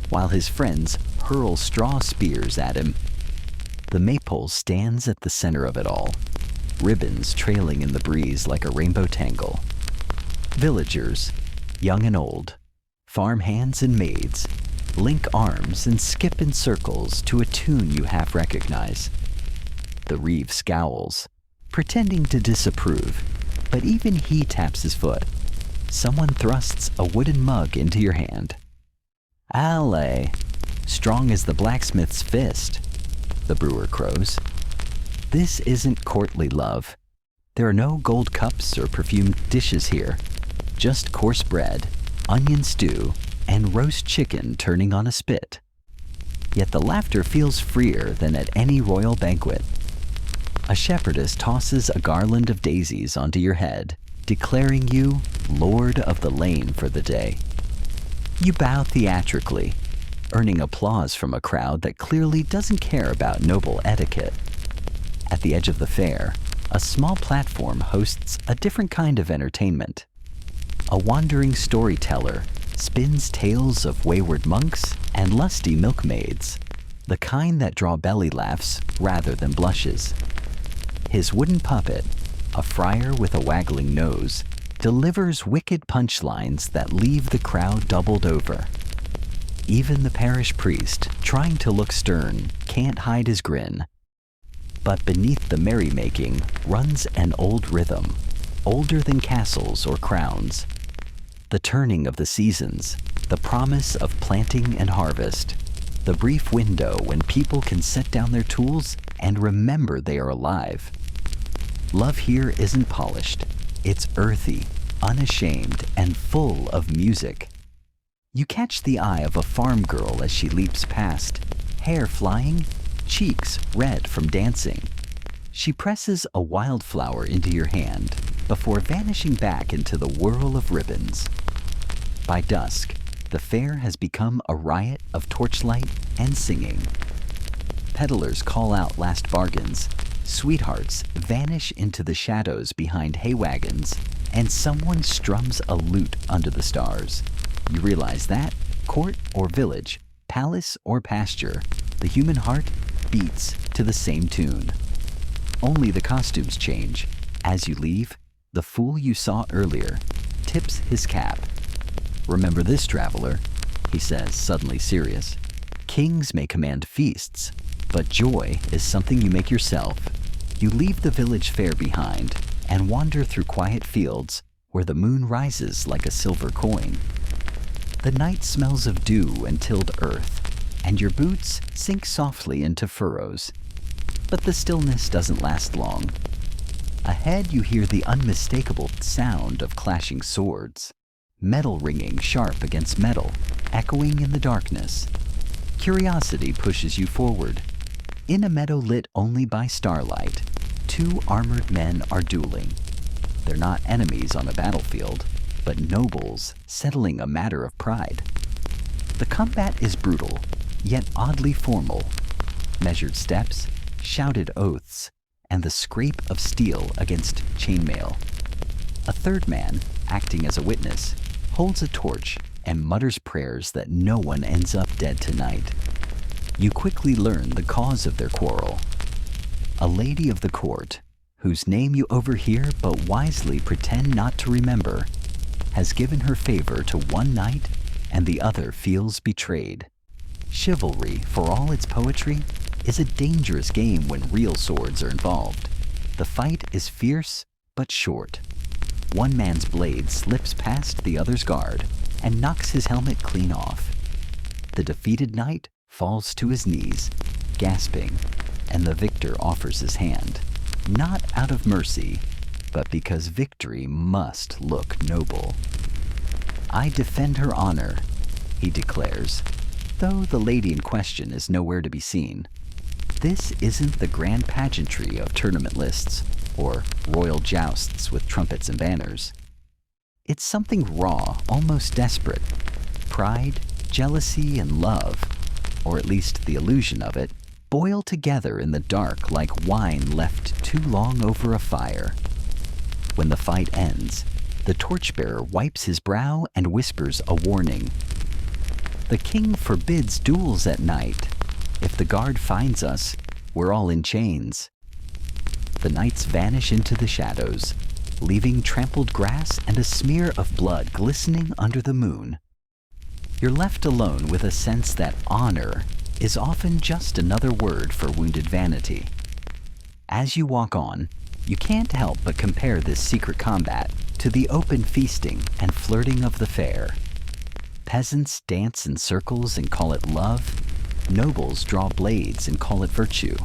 while his friends hurl straw spears at him. The maypole stands at the center of it all, ribbons trailing in the breeze like a rainbow tangle. Villagers, young and old, farm hands and maids, link arms and skip in circles to a tune you half recognize. The reeve scowls, pretending to disapprove, but even he taps his foot. Someone thrusts a wooden mug into your hand. Allez, strong as the blacksmith's fist, the brewer crows. This isn't courtly love. There are no gold cups or perfumed dishes here, just coarse bread, onion stew, and roast chicken turning on a spit. Yet the laughter feels freer than at any royal banquet. A shepherdess tosses a garland of daisies onto your head, declaring you lord of the lane for the day. You bow theatrically, earning applause from a crowd that clearly doesn't care about noble etiquette. At the edge of the fair, a small platform hosts a different kind of entertainment. A wandering storyteller spins tales of wayward monks and lusty milkmaids, the kind that draw belly laughs rather than blushes. His wooden puppet, a friar with a waggling nose, delivers wicked punchlines that leave the crowd doubled over. Even the parish priest, trying to look stern, can't hide his grin. But beneath the merrymaking runs an old rhythm, older than castles or crowns. The turning of the seasons, the promise of planting and harvest, the brief window when people can set down their tools and remember they are alive. Love here isn't polished. It's earthy, unashamed, and full of music. You catch the eye of a farm girl as she leaps past, hair flying, cheeks red from dancing. She presses a wildflower into your hand before vanishing back into the whirl of ribbons. By dusk, the fair has become a riot of torchlight and singing. Peddlers call out last bargains, sweethearts vanish into the shadows behind hay wagons, and someone strums a lute under the stars. You realize that, court or village, palace or pasture, the human heart beats to the same tune. Only the costumes change. As you leave, the fool you saw earlier tips his cap. "Remember this, traveler," he says, suddenly serious. "Kings may command feasts, but joy is something you make yourself." You leave the village fair behind and wander through quiet fields where the moon rises like a silver coin. The night smells of dew and tilled earth, and your boots sink softly into furrows. But the stillness doesn't last long. Ahead you hear the unmistakable sound of clashing swords, metal ringing sharp against metal, echoing in the darkness. Curiosity pushes you forward. In a meadow lit only by starlight, two armored men are dueling. They're not enemies on a battlefield, but nobles settling a matter of pride. The combat is brutal, yet oddly formal. Measured steps, shouted oaths, and the scrape of steel against chainmail. A third man, acting as a witness, holds a torch and mutters prayers that no one ends up dead tonight. You quickly learn the cause of their quarrel. A lady of the court, whose name you overhear but wisely pretend not to remember, has given her favor to one knight and the other feels betrayed. Chivalry, for all its poetry, is a dangerous game when real swords are involved. The fight is fierce but short. One man's blade slips past the other's guard and knocks his helmet clean off. The defeated knight falls to his knees, gasping, and the victor offers his hand, not out of mercy, but because victory must look noble. "I defend her honor," he declares, though the lady in question is nowhere to be seen. This isn't the grand pageantry of tournament lists or royal jousts with trumpets and banners. It's something raw, almost desperate. Pride, jealousy, and love, or at least the illusion of it, boil together in the dark like wine left too long over a fire. When the fight ends, the torchbearer wipes his brow and whispers a warning. "The king forbids duels at night. If the guard finds us, we're all in chains." The knights vanish into the shadows, leaving trampled grass and a smear of blood glistening under the moon. You're left alone with a sense that honor is often just another word for wounded vanity. As you walk on, you can't help but compare this secret combat to the open feasting and flirting of the fair. peasants dance in circles and call it love, nobles draw blades and call it virtue.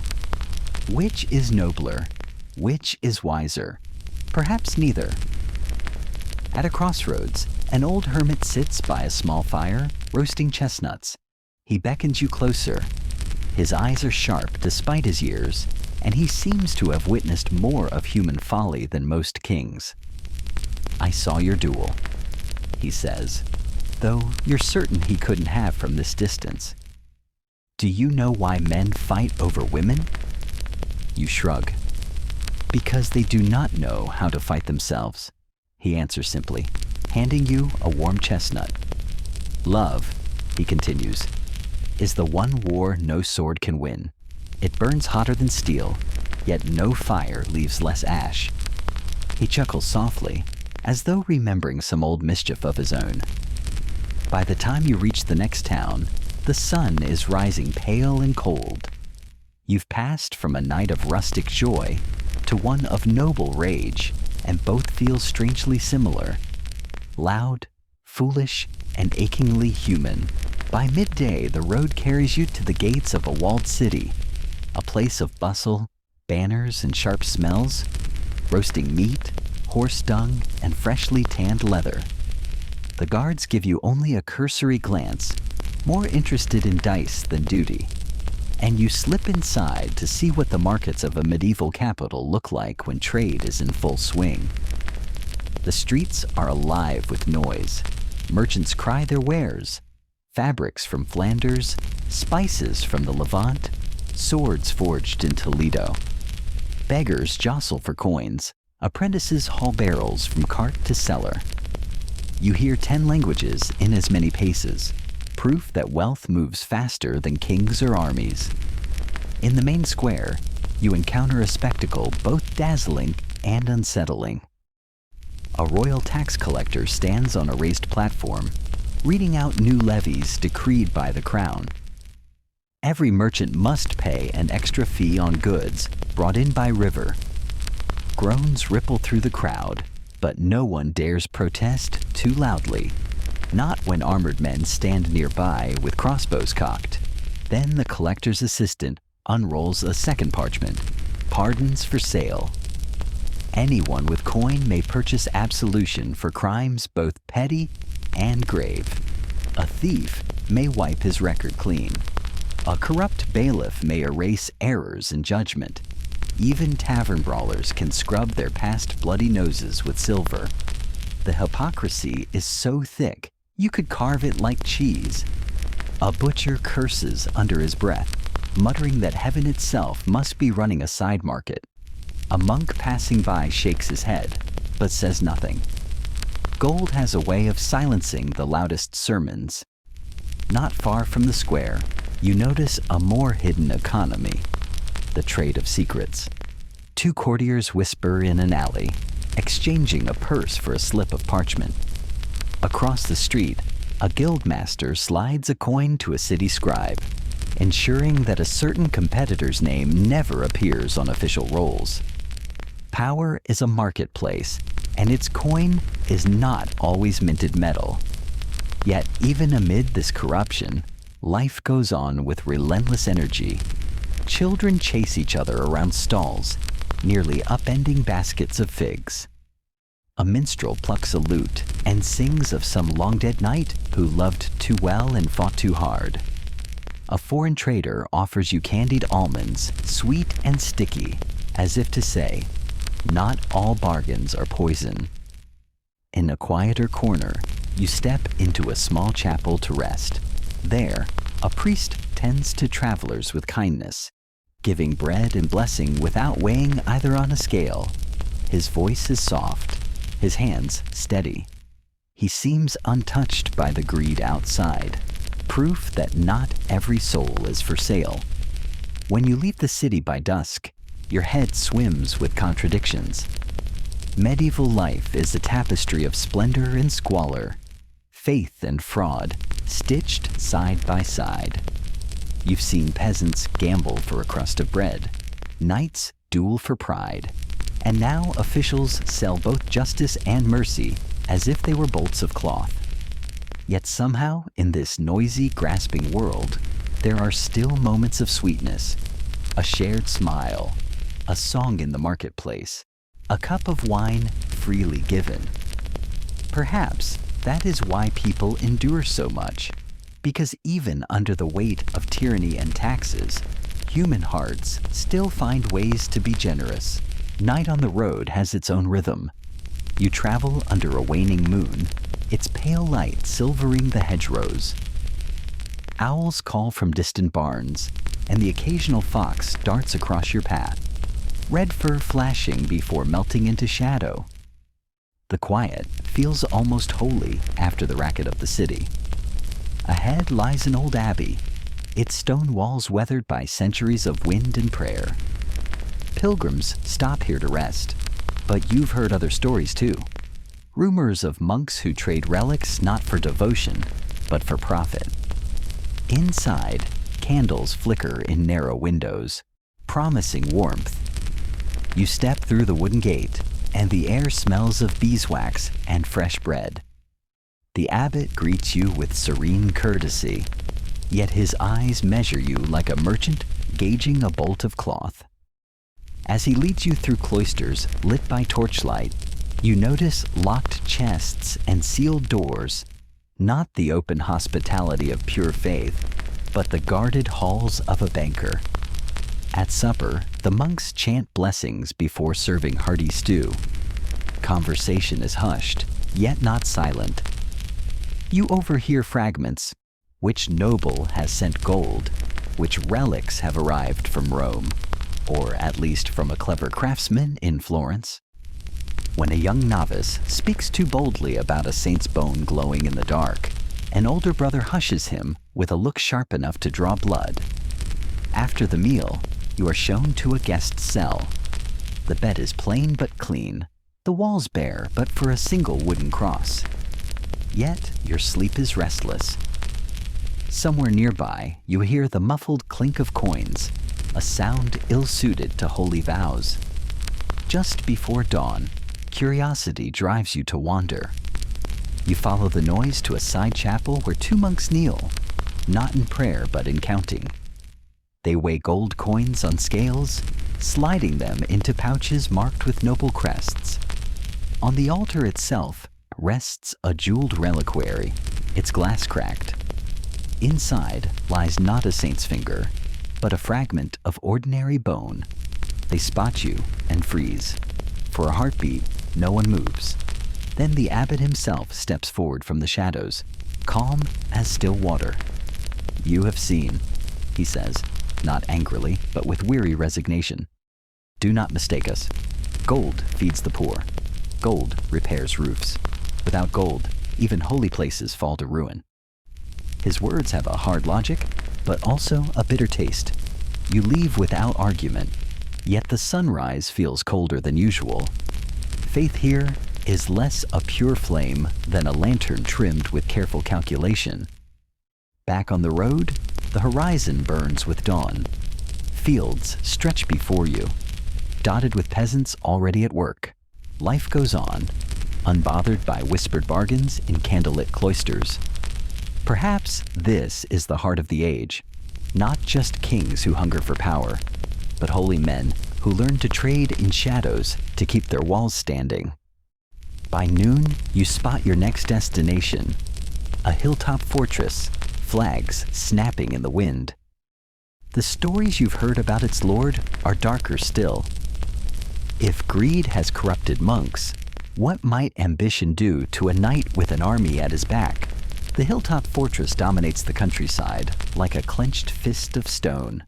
Which is nobler? Which is wiser? Perhaps neither. At a crossroads, an old hermit sits by a small fire, roasting chestnuts. He beckons you closer. His eyes are sharp despite his years, and he seems to have witnessed more of human folly than most kings. "I saw your duel," he says, though you're certain he couldn't have from this distance. "Do you know why men fight over women?" You shrug. "Because they do not know how to fight themselves," he answers simply, handing you a warm chestnut. "Love," he continues, "is the one war no sword can win. It burns hotter than steel, yet no fire leaves less ash." He chuckles softly, as though remembering some old mischief of his own. By the time you reach the next town, the sun is rising pale and cold. You've passed from a night of rustic joy to one of noble rage, and both feel strangely similar. Loud, foolish, and achingly human. By midday, the road carries you to the gates of a walled city, a place of bustle, banners, and sharp smells, roasting meat, horse dung, and freshly tanned leather. The guards give you only a cursory glance, more interested in dice than duty, and you slip inside to see what the markets of a medieval capital look like when trade is in full swing. The streets are alive with noise. Merchants cry their wares. Fabrics from Flanders, spices from the Levant, swords forged in Toledo. Beggars jostle for coins. Apprentices haul barrels from cart to cellar. You hear 10 languages in as many paces, proof that wealth moves faster than kings or armies. In the main square, you encounter a spectacle both dazzling and unsettling. A royal tax collector stands on a raised platform, reading out new levies decreed by the crown. Every merchant must pay an extra fee on goods brought in by river. Groans ripple through the crowd, but no one dares protest too loudly. Not when armored men stand nearby with crossbows cocked. Then the collector's assistant unrolls a second parchment. Pardons for sale. Anyone with coin may purchase absolution for crimes both petty and grave. A thief may wipe his record clean. A corrupt bailiff may erase errors in judgment. Even tavern brawlers can scrub their past bloody noses with silver. The hypocrisy is so thick, you could carve it like cheese. A butcher curses under his breath, muttering that heaven itself must be running a side market. A monk passing by shakes his head, but says nothing. Gold has a way of silencing the loudest sermons. Not far from the square, you notice a more hidden economy. The trade of secrets. 2 courtiers whisper in an alley, exchanging a purse for a slip of parchment. Across the street, a guildmaster slides a coin to a city scribe, ensuring that a certain competitor's name never appears on official rolls. Power is a marketplace, and its coin is not always minted metal. Yet even amid this corruption, life goes on with relentless energy. Children chase each other around stalls, nearly upending baskets of figs. A minstrel plucks a lute and sings of some long-dead knight who loved too well and fought too hard. A foreign trader offers you candied almonds, sweet and sticky, as if to say, not all bargains are poison. In a quieter corner, you step into a small chapel to rest. There, a priest tends to travelers with kindness, giving bread and blessing without weighing either on a scale. His voice is soft, his hands steady. He seems untouched by the greed outside, proof that not every soul is for sale. When you leave the city by dusk, your head swims with contradictions. Medieval life is a tapestry of splendor and squalor, faith and fraud, stitched side by side. You've seen peasants gamble for a crust of bread, knights duel for pride, and now officials sell both justice and mercy as if they were bolts of cloth. Yet somehow, in this noisy, grasping world, there are still moments of sweetness. A shared smile, a song in the marketplace, a cup of wine freely given. Perhaps that is why people endure so much, because even under the weight of tyranny and taxes, human hearts still find ways to be generous. Night on the road has its own rhythm. You travel under a waning moon, its pale light silvering the hedgerows. Owls call from distant barns, and the occasional fox darts across your path, red fur flashing before melting into shadow. The quiet feels almost holy after the racket of the city. Ahead lies an old abbey, its stone walls weathered by centuries of wind and prayer. Pilgrims stop here to rest, but you've heard other stories too. Rumors of monks who trade relics not for devotion, but for profit. Inside, candles flicker in narrow windows, promising warmth. You step through the wooden gate, and the air smells of beeswax and fresh bread. The abbot greets you with serene courtesy, yet his eyes measure you like a merchant gauging a bolt of cloth. As he leads you through cloisters lit by torchlight, you notice locked chests and sealed doors, not the open hospitality of pure faith, but the guarded halls of a banker. At supper, the monks chant blessings before serving hearty stew. Conversation is hushed, yet not silent. You overhear fragments. Which noble has sent gold? Which relics have arrived from Rome? Or at least from a clever craftsman in Florence? When a young novice speaks too boldly about a saint's bone glowing in the dark, an older brother hushes him with a look sharp enough to draw blood. After the meal, you are shown to a guest cell. The bed is plain but clean, the walls bare but for a single wooden cross. Yet your sleep is restless. Somewhere nearby, you hear the muffled clink of coins, a sound ill-suited to holy vows. Just before dawn, curiosity drives you to wander. You follow the noise to a side chapel where two monks kneel, not in prayer but in counting. They weigh gold coins on scales, sliding them into pouches marked with noble crests. On the altar itself rests a jeweled reliquary, its glass cracked. Inside lies not a saint's finger, but a fragment of ordinary bone. They spot you and freeze. For a heartbeat, no one moves. Then the abbot himself steps forward from the shadows, calm as still water. "You have seen," he says, not angrily, but with weary resignation. "Do not mistake us. Gold feeds the poor. Gold repairs roofs. Without gold, even holy places fall to ruin." His words have a hard logic, but also a bitter taste. You leave without argument, yet the sunrise feels colder than usual. Faith here is less a pure flame than a lantern trimmed with careful calculation. Back on the road, the horizon burns with dawn. Fields stretch before you, dotted with peasants already at work. Life goes on, unbothered by whispered bargains in candlelit cloisters. Perhaps this is the heart of the age, not just kings who hunger for power, but holy men who learn to trade in shadows to keep their walls standing. By noon, you spot your next destination, a hilltop fortress, flags snapping in the wind. The stories you've heard about its lord are darker still. If greed has corrupted monks, what might ambition do to a knight with an army at his back? The hilltop fortress dominates the countryside like a clenched fist of stone.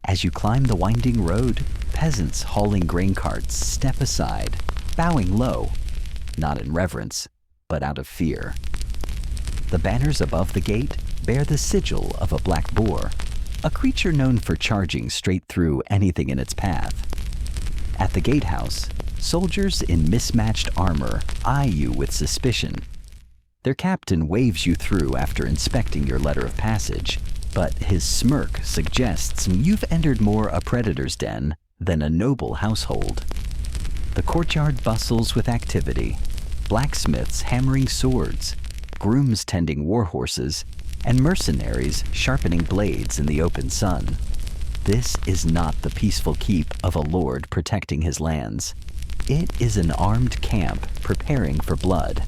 As you climb the winding road, peasants hauling grain carts step aside, bowing low, not in reverence, but out of fear. The banners above the gate bear the sigil of a black boar, a creature known for charging straight through anything in its path. At the gatehouse, soldiers in mismatched armor eye you with suspicion. Their captain waves you through after inspecting your letter of passage, but his smirk suggests you've entered more a predator's den than a noble household. The courtyard bustles with activity, blacksmiths hammering swords, grooms tending war horses, and mercenaries sharpening blades in the open sun. This is not the peaceful keep of a lord protecting his lands. It is an armed camp preparing for blood.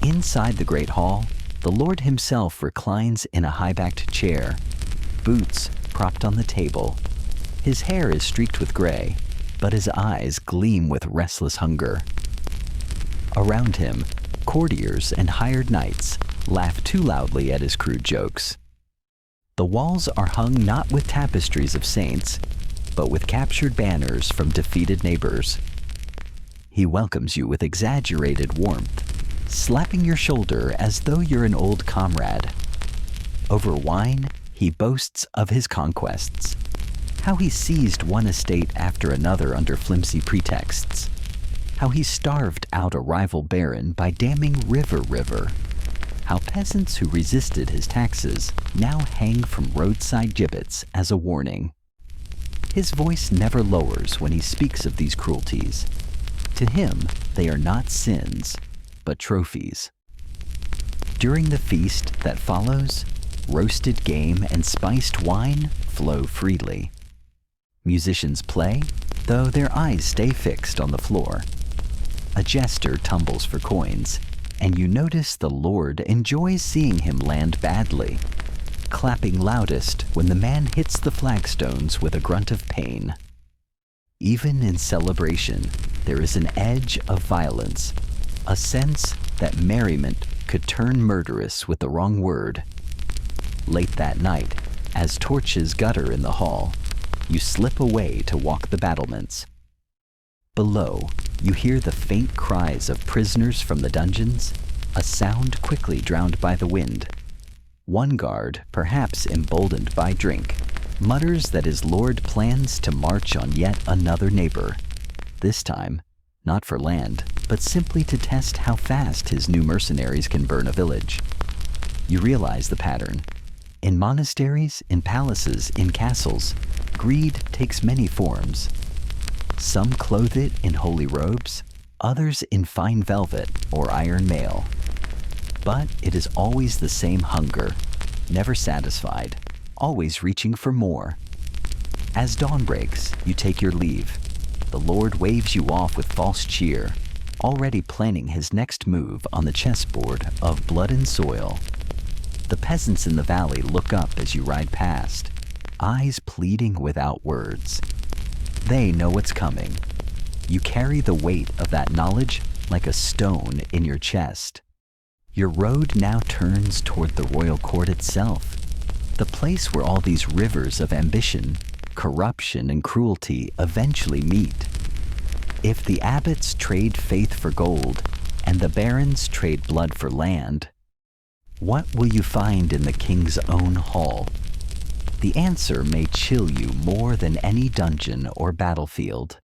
Inside the great hall, the lord himself reclines in a high-backed chair, boots propped on the table. His hair is streaked with gray, but his eyes gleam with restless hunger. Around him, courtiers and hired knights laugh too loudly at his crude jokes. The walls are hung not with tapestries of saints, but with captured banners from defeated neighbors. He welcomes you with exaggerated warmth, slapping your shoulder as though you're an old comrade. Over wine, he boasts of his conquests, how he seized one estate after another under flimsy pretexts, how he starved out a rival baron by damming river, how peasants who resisted his taxes now hang from roadside gibbets as a warning. His voice never lowers when he speaks of these cruelties. To him, they are not sins, but trophies. During the feast that follows, roasted game and spiced wine flow freely. Musicians play, though their eyes stay fixed on the floor. A jester tumbles for coins, and you notice the lord enjoys seeing him land badly, clapping loudest when the man hits the flagstones with a grunt of pain. Even in celebration, there is an edge of violence, a sense that merriment could turn murderous with the wrong word. Late that night, as torches gutter in the hall, you slip away to walk the battlements. Below, you hear the faint cries of prisoners from the dungeons, a sound quickly drowned by the wind. One guard, perhaps emboldened by drink, mutters that his lord plans to march on yet another neighbor. This time, not for land, but simply to test how fast his new mercenaries can burn a village. You realize the pattern. In monasteries, in palaces, in castles, greed takes many forms. Some clothe it in holy robes, others in fine velvet or iron mail. But it is always the same hunger, never satisfied, always reaching for more. As dawn breaks, you take your leave. The Lord waves you off with false cheer, already planning his next move on the chessboard of blood and soil. The peasants in the valley look up as you ride past, eyes pleading without words. They know what's coming. You carry the weight of that knowledge like a stone in your chest. Your road now turns toward the royal court itself, the place where all these rivers of ambition, corruption, and cruelty eventually meet. If the abbots trade faith for gold, and the barons trade blood for land, what will you find in the king's own hall? The answer may chill you more than any dungeon or battlefield.